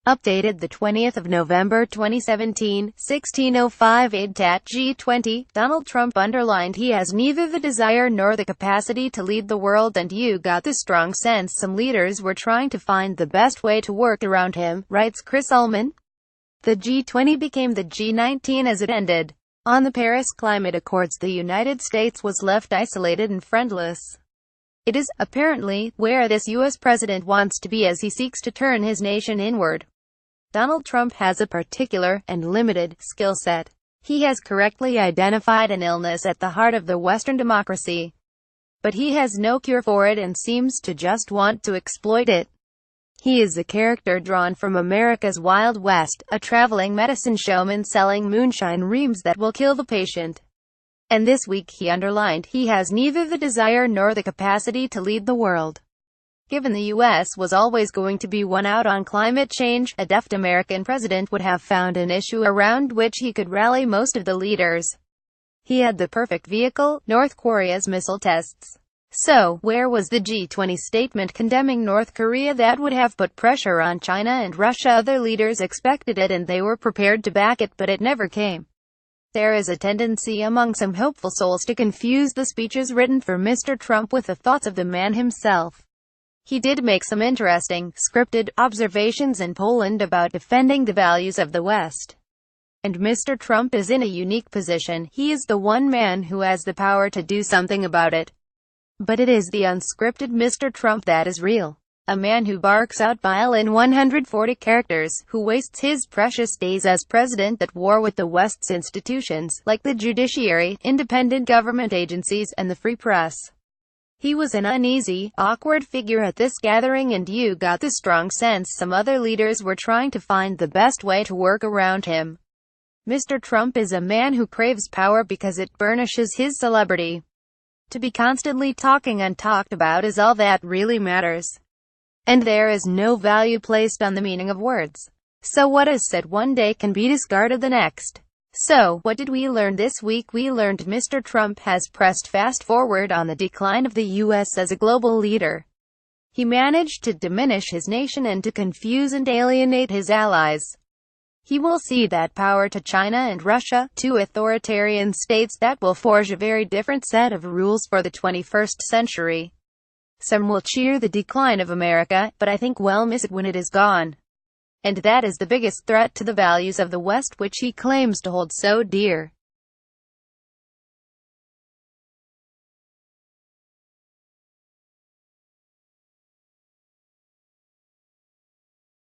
Updated the 20th of November 2017, 16:05 AEDTAt G20, Donald Trump underlined he has neither the desire nor the capacity to lead the world, and you got the strong sense some leaders were trying to find the best way to work around him, writes Chris Ullman. The G20 became the G19 as it ended. On the Paris Climate Accords, the United States was left isolated and friendless. It is, apparently, where this U.S. president wants to be as he seeks to turn his nation inward. Donald Trump has a particular, and limited, skill set. He has correctly identified an illness at the heart of the Western democracy. But he has no cure for it and seems to just want to exploit it. He is a character drawn from America's Wild West, a traveling medicine showman selling moonshine reams that will kill the patient. And this week he underlined he has neither the desire nor the capacity to lead the world. Given the U.S. was always going to be won out on climate change, a deft American president would have found an issue around which he could rally most of the leaders. He had the perfect vehicle: North Korea's missile tests. So, where was the G20 statement condemning North Korea that would have put pressure on China and Russia? Other leaders expected it and they were prepared to back it, but it never came. There is a tendency among some hopeful souls to confuse the speeches written for Mr. Trump with the thoughts of the man himself. He did make some interesting, scripted, observations in Poland about defending the values of the West. And Mr. Trump is in a unique position. He is the one man who has the power to do something about it. But it is the unscripted Mr. Trump that is real. A man who barks out bile in 140 characters, who wastes his precious days as president at war with the West's institutions, like the judiciary, independent government agencies, and the free press. He was an uneasy, awkward figure at this gathering, and you got the strong sense some other leaders were trying to find the best way to work around him. Mr. Trump is a man who craves power because it burnishes his celebrity. To be constantly talking and talked about is all that really matters. And there is no value placed on the meaning of words. So what is said one day can be discarded the next. So, what did we learn this week? We learned Mr. Trump has pressed fast forward on the decline of the U.S. as a global leader. He managed to diminish his nation and to confuse and alienate his allies. He will cede that power to China and Russia, two authoritarian states that will forge a very different set of rules for the 21st century. Some will cheer the decline of America, but I think we'll miss it when it is gone. And that is the biggest threat to the values of the West which he claims to hold so dear.